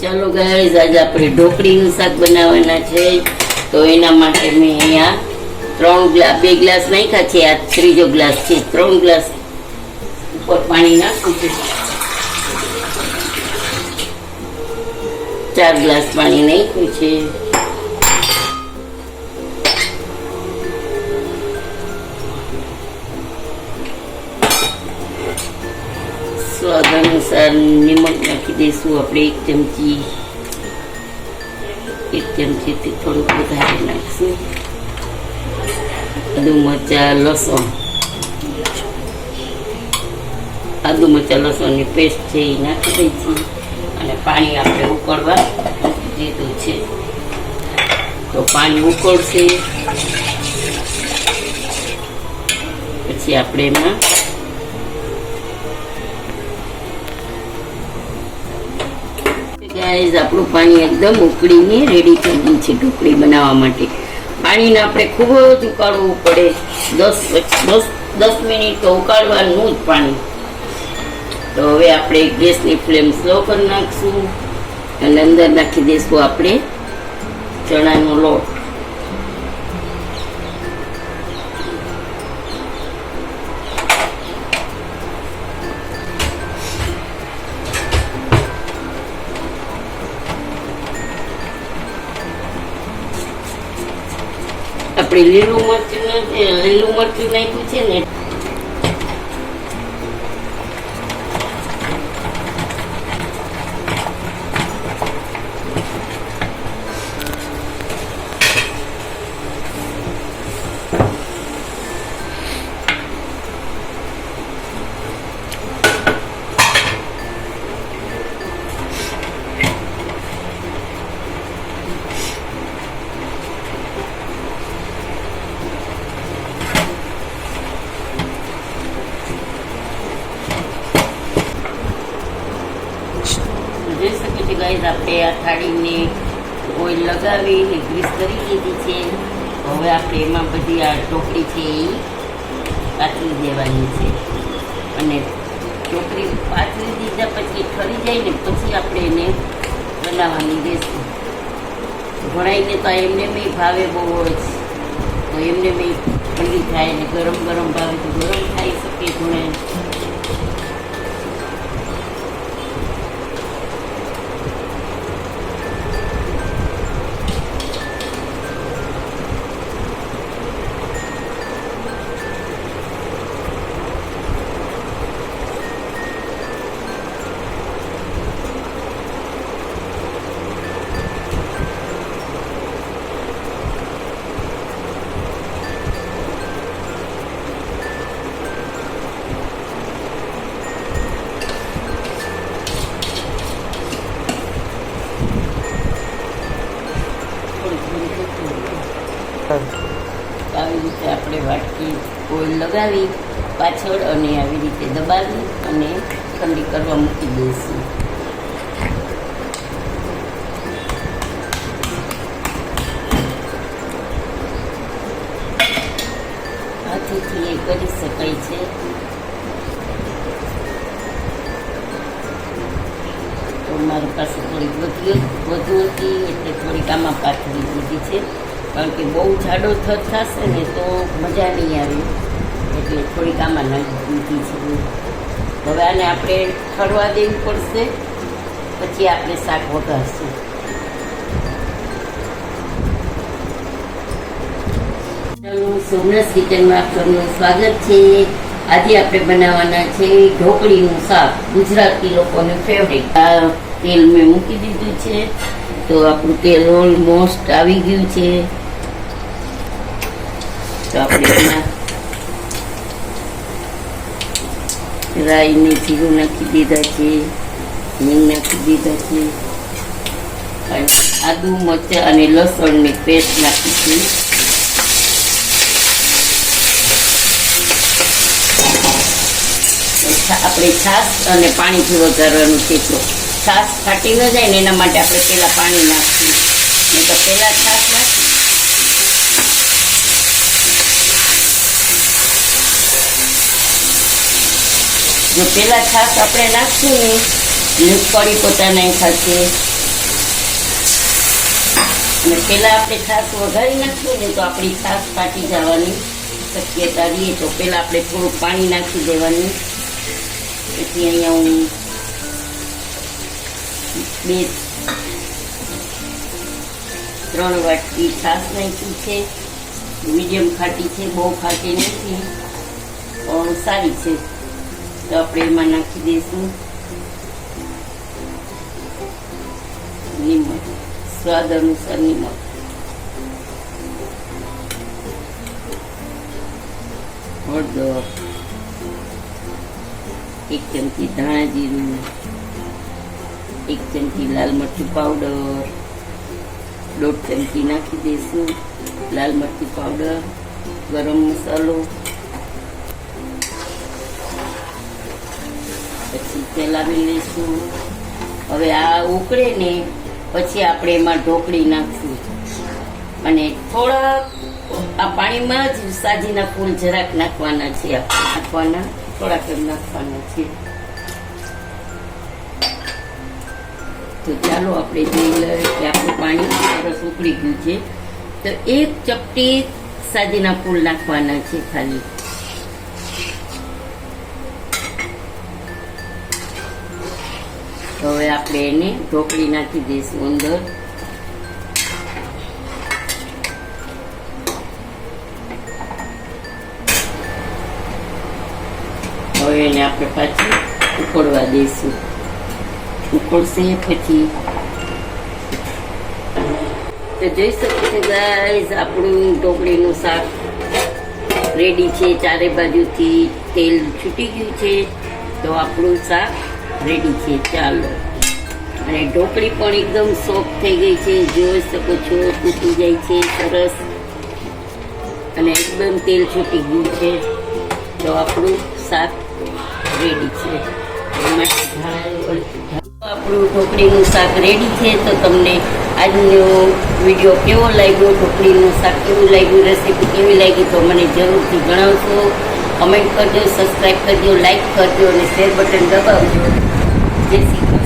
ચાલો ગાઈઝ, આજે આપણે ઢોકળીનું શાક બનાવવાના છે. તો એના માટે મેં અહીંયા 2 ગ્લાસ નાખ્યા છે. આ ત્રીજો ગ્લાસ છે. 3 ગ્લાસ ઉપર પાણી નાખું છું. 4 ગ્લાસ પાણી નાખ્યું છે. સ્વાદ અનુસાર નિમક નાખી દઈશું આપણે. 1 ચમચીથી થોડુંક વધારે નાખીશું. આદુ મરચાં લસણની પેસ્ટ છે એ નાખી દઈશું. અને પાણી આપણે ઉકળવા મૂકી દીધું છે. તો પાણી ઉકળશે પછી આપણે એમાં ગાઈઝ આપણું પાણી એકદમ ઉકળીને રેડી થઈ ગયું છે ઢોકળી બનાવવા માટે. પાણીને આપણે ખૂબ જ ઉકાળવું પડે. 10 મિનિટ તો ઉકાળવાનું જ પાણી. તો હવે આપણે ગેસની ફ્લેમ સ્લો કરી નાખશું અને અંદર નાખી દઈશું આપણે ચણાનો લોટ. આપણે લીલું મરચું નાખ્યું છે ને. જોઈ શકો છો ગાઈઝ, આપણે આ થાળીને ઓઇલ લગાવીને ગ્રીસ કરી દીધી છે. હવે આપણે એમાં બધી આ ઢોકળી છે એ પાથરી દેવાની છે. અને ઢોકળી પાથરી દીધા પછી ઠરી જાય ને પછી આપણે એને બનાવવાની રહેશે. ઘણાઈને તો એમને બી ભાવે બહુ જ, તો એમને બી ઠંડી થાય ને ગરમ ગરમ ભાવે તો ગરમ ખાઈ શકે ઘણા. આવી રીતે આપણે વાટકી ઓઇલ લગાવી પાછળ અને આવી રીતે દબાવી અને ઠંડી કરવા મૂકી દઈશું. હાથેથી એ કરી શકાય છે. તો મારી પાસે થોડીક વધુ હતી એટલે થોડીક આમાં પાથરી દીધી છે. કારણ કે બહુ જાડો થશે ને તો મજા નહીં આવે, એટલે થોડીક આમાં નાખી દીધી છે. હવે આને આપણે ઠરવા દેવું પડશે, પછી આપણે શાક વઘારશું. ચાલો, સોમનાથ કિચનમાં આપ સૌનું સ્વાગત છે. આજે આપણે બનાવવાના છે ઢોકળીનું શાક, ગુજરાતી લોકોનું ફેવરેટ. આ તેલ મેં મૂકી દીધું છે. તો આપણું તેલ ઓલમોસ્ટ આવી ગયું છે. તો આપણે એમાં રાઈને જીરું નાખી દીધા છે, હિંગ નાખી દીધા છે, આદુ મરચાં અને લસણની પેસ્ટ નાખીશું. આપણે છાશ અને પાણીથી વઘારવાનું છે. તો છાશ ફાટી ન જાય ને એના માટે આપણે પહેલાં પાણી નાખીશું. નહીં તો પહેલાં છાશ નાખી જો પહેલાં છાશ આપણે નાખશું ને એટલે કઢી પત્તા નાખ્યા છે, અને પહેલાં આપણે છાશ વઘારી નાખીએ ને તો આપણી છાશ ફાટી જવાની શક્યતા રહીએ. તો પહેલાં આપણે થોડું પાણી નાખી દેવાનું. પછી અહીંયા હું 2-3 વાટકી છાશ નાખી છે. મીડિયમ ખાટી છે, બહુ ખાટી નથી પણ સારી છે. તો આપણે એમાં નાખી દઈશું નિમક, સ્વાદ અનુસાર નિમક. હળદર, 1 ચમચી ધાણા જીરું, 1 ચમચી લાલ મરચું પાવડર, 1/2 ચમચી નાખી દઈશું લાલ મરચું પાવડર, ગરમ મસાલો. પછી ચલાવી લઈશું. હવે આ ઉકળે ને પછી આપણે એમાં ઢોકળી નાખશું અને થોડાક આ પાણીમાં જ સાજીના ફૂલ જરાક નાખવાના છે. થોડાક એમ નાખવાના છે. તો ચાલો આપણે જોઈ લઈએ કે આપણું પાણી સરસ ઉકળી ગયું છે. તો 1 ચપટી સાજીના ફૂલ નાખવાના છે ખાલી. હવે આપણે એને ઢોકળી નાખી દઈશું અંદર. હવે એને આપણે પાછી ઉકળવા દઈશું. ઉકળશે પછી તો જોઈ શકો છો ગાઈઝ, આપણું ઢોકળીનું શાક રેડી છે. ચારે બાજુથી તેલ છૂટી ગયું છે. તો આપણું શાક રેડી છે. ચાલો, અને ઢોકળી પણ એકદમ સોફ્ટ થઈ ગઈ છે. જોઈ શકો છો તૂટી જાય છે સરસ, અને એકદમ તેલ છૂટી ગયું છે. તો આપણું શાક રેડી છે. આપણું ઢોકળીનું શાક રેડી છે. તો તમને આજનો વિડીયો કેવો લાગ્યો, ઢોકળીનું શાક કેવું લાગ્યું, રેસીપી કેવી લાગી તો મને જરૂરથી જણાવશો. કમેન્ટ કરજો, સબસ્ક્રાઈબ કરજો, લાઈક કરજો અને શેર બટન દબાવજો. જય શ્રી કૃષ્ણ.